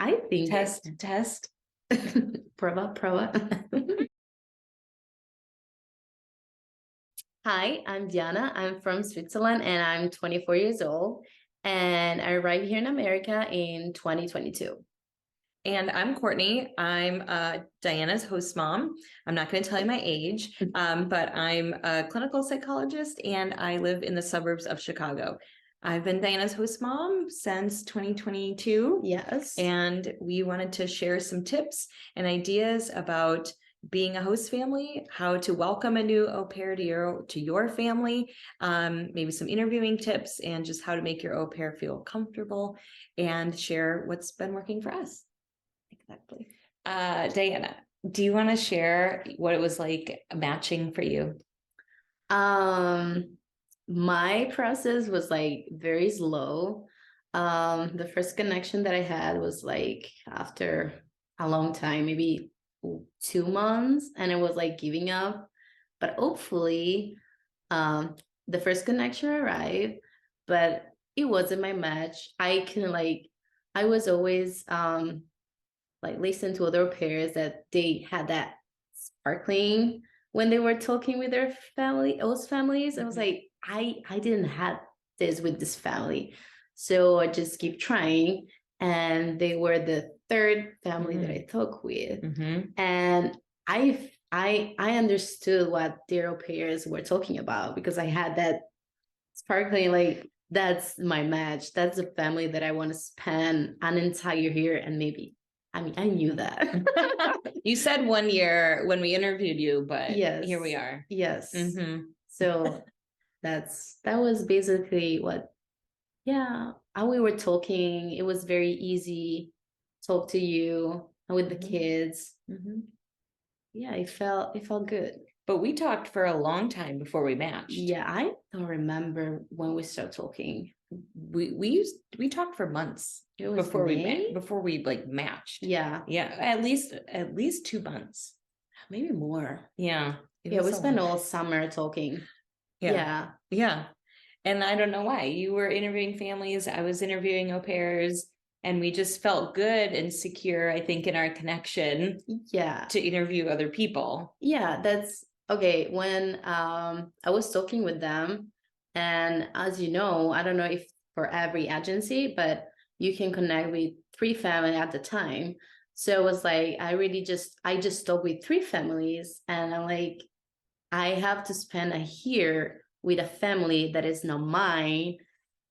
I think Test. Prova. Hi, I'm Diana. I'm from Switzerland and I'm 24 years old. And I arrived here in America in 2022. And I'm Courtney. I'm Diana's host mom. I'm not going to tell you my age, but I'm a clinical psychologist and I live in the suburbs of Chicago. I've been Diana's host mom since 2022. Yes. And we wanted to share some tips and ideas about being a host family, how to welcome a new au pair to your family, maybe some interviewing tips, and just how to make your au pair feel comfortable, and share what's been working for us. Exactly. Diana, do you want to share what it was like matching for you? My process was like very slow. The first connection that I had was like after a long time, maybe 2 months, and I was like giving up. But hopefully, the first connection arrived, but it wasn't my match. I was always like listen to other pairs that they had that sparkling when they were talking with their family, those families. I was like, I didn't have this with this family. So I just keep trying. And they were the third family that I talked with. And I understood what their au pairs were talking about because I had that sparkling, like that's my match. That's the family that I want to spend an entire year and maybe. I mean, I knew that. You said 1 year when we interviewed you, but Yes. here we are. Yes. So that was basically what, how we were talking. It was very easy talk to you with the kids. Yeah, it felt good. But we talked for a long time before we matched. Yeah, I don't remember when we started talking. We talked for months before we like matched. Yeah. At least 2 months, maybe more. Yeah. We spent all summer talking. Yeah. And I don't know why. You were interviewing families, I was interviewing au pairs, and we just felt good and secure, I think, in our connection. Yeah. To interview other people. Yeah, that's okay. When I was talking with them, and as you know, I don't know if for every agency, but you can connect with 3 families at the time. So it was like I just talked with 3 families, and I'm like, I have to spend a year with a family that is not mine,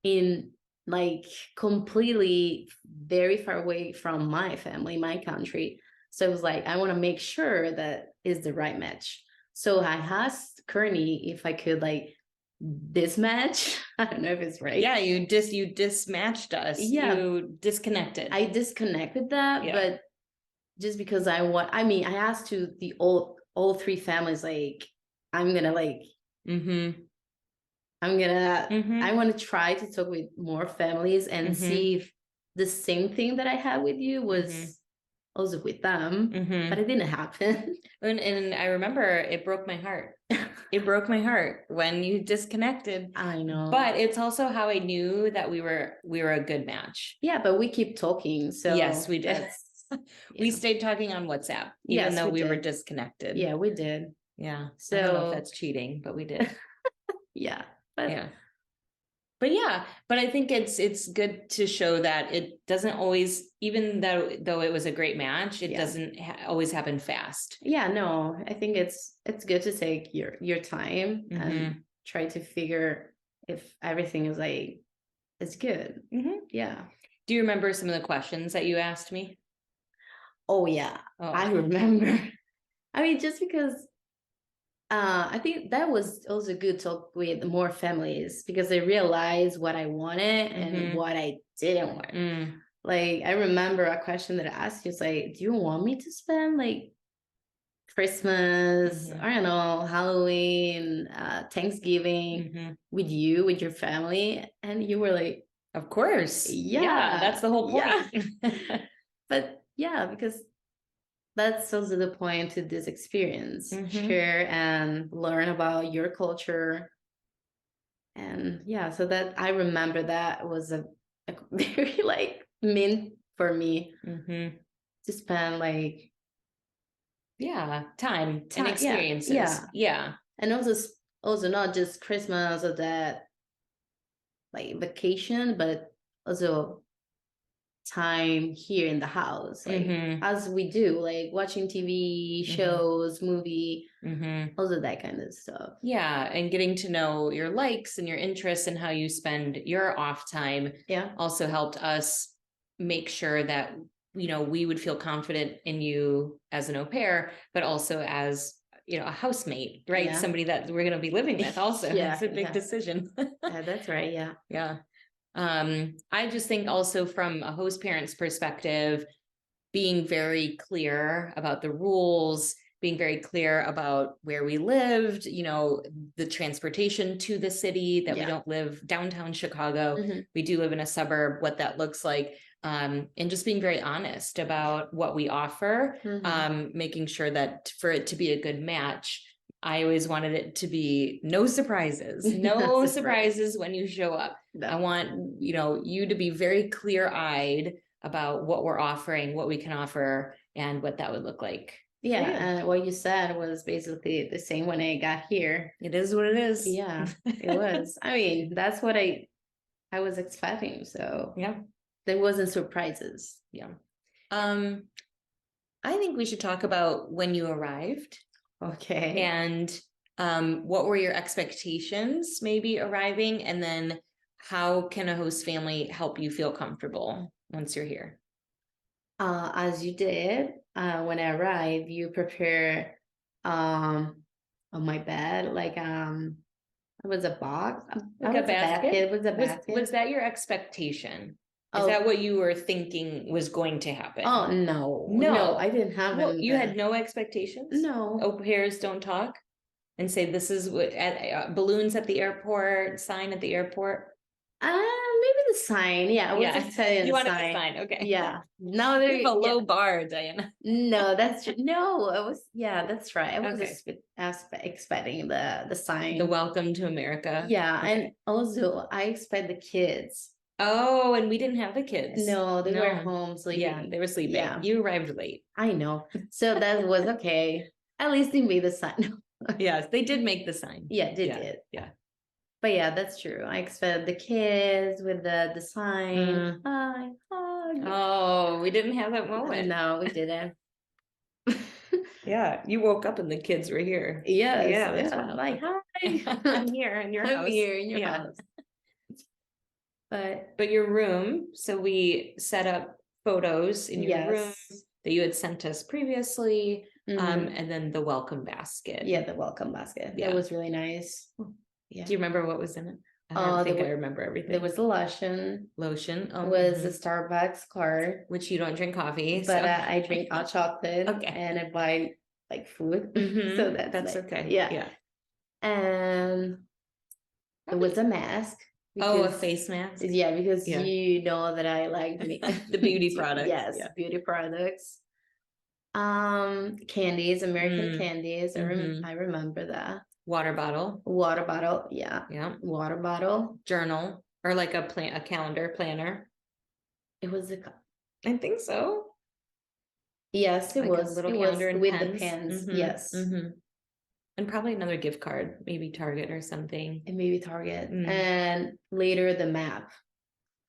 in like completely very far away from my family, my country. So it was like, I want to make sure that is the right match. So I asked Courtney if I could like this match. I don't know if it's right. Yeah, you dismatched us. Yeah. You disconnected. I disconnected that, but just because I asked to the all 3 families, like, I'm gonna like, I want to try to talk with more families and see if the same thing that I had with you was also with them, but it didn't happen. And I remember it broke my heart. It broke my heart when you disconnected. I know. But it's also how I knew that we were a good match. Yeah, but we keep talking. So yes, we did. We stayed talking on WhatsApp, even though we were disconnected. Yeah, we did. Yeah. So I don't know if that's cheating, but we did. Yeah. But I think it's good to show that it doesn't always, even though it was a great match, it doesn't always happen fast. Yeah, no, I think it's good to take your time and try to figure if everything is like, it's good. Yeah. Do you remember some of the questions that you asked me? Oh yeah. I remember. I mean, just because I think that was also good talk with more families because they realized what I wanted and what I didn't want. Like, I remember a question that I asked you, it's like, do you want me to spend like Christmas, I don't know, Halloween, Thanksgiving with you, with your family? And you were like, of course. Yeah, that's the whole point. Yeah. But yeah, because that's also the point to this experience. Share and learn about your culture. And yeah, so that I remember that was a very like mean for me Mhm. to spend like Yeah, time and time. Yeah, experiences. yeah, Yeah. and also not just Christmas or that like vacation, but also time here in the house, like Mhm. as we do, like watching TV Mhm. shows, movie, Mhm. also that kind of stuff. Yeah, and getting to know your likes and your interests and how you spend your off time Yeah, also helped us make sure that we would feel confident in you as an au pair, but also as a housemate, right? yeah, Somebody that we're going to be living with also. It's yeah, a big yeah. decision. That's right. Yeah, Yeah. I just think also from a host parent's perspective, being very clear about the rules, being very clear about where we lived, the transportation to the city, that we yeah. don't live downtown Chicago. Mhm. We do live in a suburb, what that looks like. And just being very honest about what we offer, Mhm. making sure that for it to be a good match, I always wanted it to be no surprises, no That's right. surprises when you show up. I No. want, you to be very clear-eyed about what we're offering, what we can offer, and what that would look like for Yeah, you. and what you said was basically the same when I got here. It is what it is. Yeah, it was. I mean, that's what I was expecting. So Yeah. there wasn't surprises. Yeah. Um, I think we should talk about when you arrived Okay. and what were your expectations maybe arriving, and then how can a host family help you feel comfortable once you're here? As you did, when I arrived, you prepare on my bed, like it was a box. Like a Was a basket. basket? It was a basket. Was that your expectation? Is that Oh, what you were thinking was going to happen? oh no, no, No. I didn't have Well, any. you had no expectations? No. Au pairs don't talk and say this is what balloons at the airport, sign at the airport. Maybe the sign. Yeah, I was Yeah. expecting You the wanted the sign. sign. Okay. Yeah. No, You there. have a Yeah. low bar, Diana. No, that's true. No, I was. Yeah, that's right. I was Okay. expecting the sign. The welcome to America. Yeah, Okay. and also I expect the kids. Oh, and we didn't have the kids. No, they were No. home sleeping. Yeah, they were sleeping. Yeah, You arrived late. I know. So that was okay. At least they made the sign. Yes, they did make the sign. Yeah, they Yeah, did. yeah. But yeah, that's true. I expect the kids with the sign. Hi, hug. Oh, we didn't have that moment. No, we didn't. Yeah, you woke up and the kids were here. Yes, Yeah, that's yeah. wild. Like, hi. I'm here in your I'm house. here in your Yeah. house. But your room, so we set up photos in your room yes. that you had sent us previously, Mhm. and then the welcome basket. Yeah, the welcome basket. Yeah. That was really nice. Yeah. Do you remember what was in it? I Oh, don't think I remember everything. There was a lotion. Lotion. Oh, Was a Starbucks card. which you don't drink coffee, But so I drink hot chocolate. Okay. And I buy like food. Mhm. So that's like, okay. yeah. Yeah. And there was a mask. Oh, a because- face mask. Yeah, because Yeah. you know that I like The beauty products. Yes, Yeah. beauty products. Candies, American candies. Mhm. I remember that. Water bottle. Water bottle. Yeah. Yeah. Water bottle. Journal or like a calendar planner. It was I think so. yes, it Like a was. little It calendar was and with pens. the pens. Mhm, Yes. mhm. And probably another gift card, maybe Target or something. And maybe Target. Mm. And later the map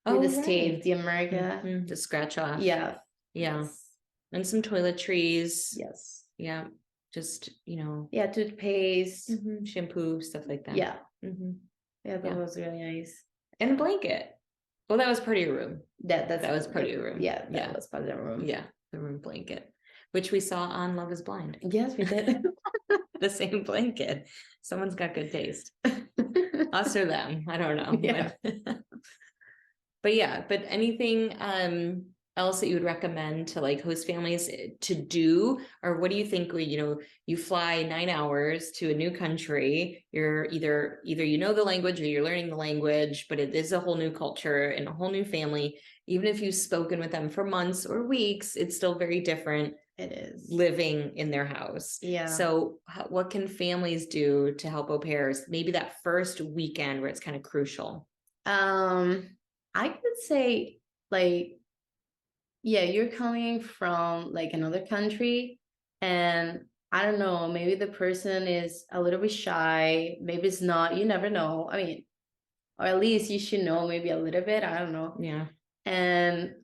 with the state, right. the America. Mhm, to scratch off. Yeah. Yeah. Yes. And some toiletries. Yes. Yeah. Just, Yeah, toothpaste. shampoo, stuff like that. Yeah. Mhm. Yeah, that Yeah. was really nice. And a blanket. Well, that was part of your room. That was part of your room. Yeah, that Yeah. was part of the room. Yeah. The room blanket, which we saw on Love is Blind. Yes, we did. The same blanket. Someone's got good taste. Us or them. I don't know. Yeah. But yeah, but anything else that you would recommend to like host families to do, or what do you think? You fly 9 hours to a new country, you're either the language or you're learning the language, but it is a whole new culture and a whole new family. Even if you've spoken with them for months or weeks, it's still very different. It is Living in their house. Yeah. So what can families do to help au pairs? Maybe that first weekend where it's kind of crucial. I could say like yeah, you're coming from like another country, and I don't know, maybe the person is a little bit shy, maybe it's not, you never know. I mean, or at least you should know maybe a little bit, I don't know. Yeah. And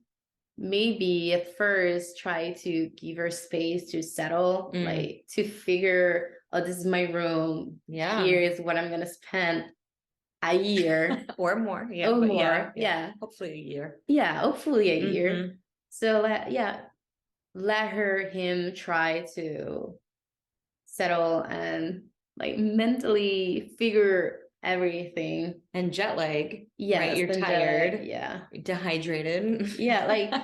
maybe at first try to give her space to settle, like to figure, oh, this is my room. Yeah. Here is what I'm gonna spend a year Or more. Yeah. or But more. yeah. Yeah. Hopefully a year. Yeah, hopefully a year. Mhm. So let him try to settle and like mentally figure everything. And jet lag. Right. Yes, You're then tired. yeah. Dehydrated. Yeah, like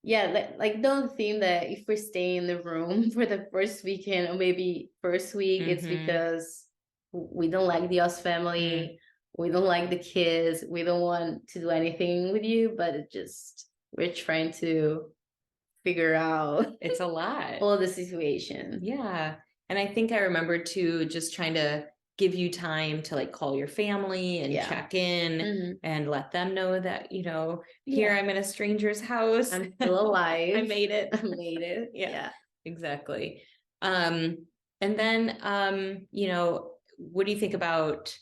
yeah, like don't think that if we stay in the room for the first weekend or maybe first week, it's because we don't like the us family, we don't like the kids, we don't want to do anything with you, but it just we're trying to figure out It's a lot. all the situation. Yeah. And I think I remember too, just trying to give you time to like call your family and check in and let them know that, you know, here I'm in a stranger's house. I'm still alive. I made it. I made it. Yeah, exactly. And then, you know, what do you think about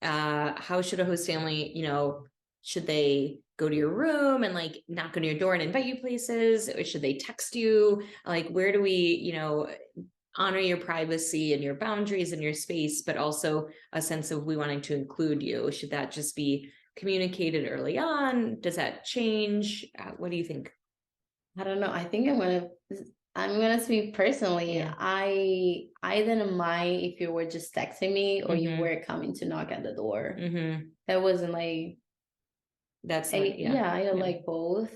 how should a host family, you know, should they go to your room and like knock on your door and invite you places, or should they text you? Like, where do we, you know, honor your privacy and your boundaries and your space, but also a sense of we wanting to include you? Should that just be communicated early on? Does that change? What do you think? I don't know. I think I'm gonna speak personally. Yeah. I didn't mind if you were just texting me or you were coming to knock at the door. That wasn't like that's I don't like both.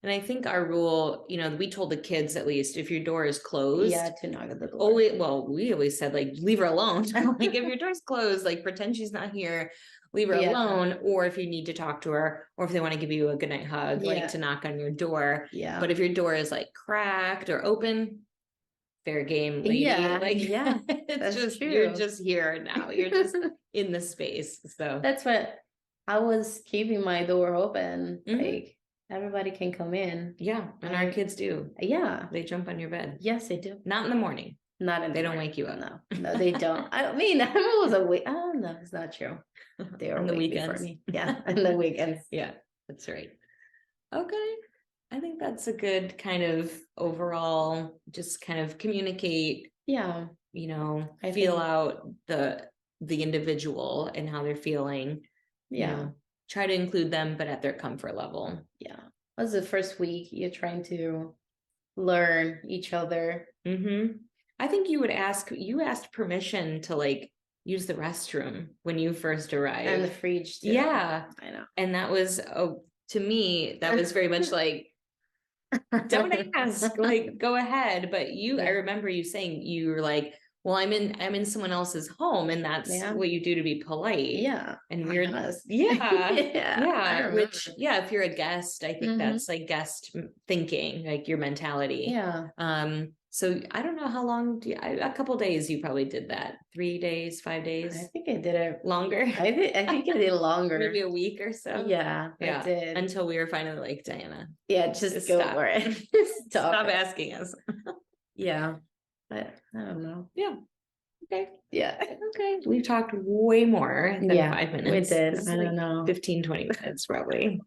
And I think our rule, you know, we told the kids at least if your door is closed, to knock at the door. We always said like leave her alone. Like if your door's closed, like pretend she's not here, leave her alone. Or if you need to talk to her, or if they want to give you a goodnight hug, like to knock on your door. Yeah. But if your door is like cracked or open, fair game, lady. It's just true. You're just here now. You're just in the space. So that's what I was keeping my door open. Like everybody can come in. Yeah. And our kids do. Yeah. They jump on your bed. Yes, they do. Not in the morning. Not in They don't wake you up. No, they don't. I mean, I'm always awake. Oh no, it's not true. They are on the awake weekends. before me. Yeah, on the weekends. Yeah, that's right. Okay. I think that's a good kind of overall, just kind of communicate. Yeah. You know, feel out the individual and how they're feeling. Yeah. You know, try to include them, but at their comfort level. Yeah. That's the first week you're trying to learn each other. I think you asked permission to like use the restroom when you first arrived. And the fridge too. Yeah. I know. And that was, to me, that was very much like, don't ask, like, go ahead. But I remember you saying, you were like, well, I'm in someone else's home, and that's what you do to be polite. Yeah. And we're which, if you're a guest, I think that's like guest thinking, like your mentality. Yeah. So I don't know how long a couple days you probably did that. 3 days, 5 days. I think I did it longer. I think I did longer. Maybe a week or so. Yeah. I did. Until we were finally like, Diana. Yeah, just go for it. Stop asking us. Yeah. But I don't know. Yeah. Okay. Yeah. Okay. We've talked way more than 5 minutes. We did. I don't know. 15, 20 minutes probably.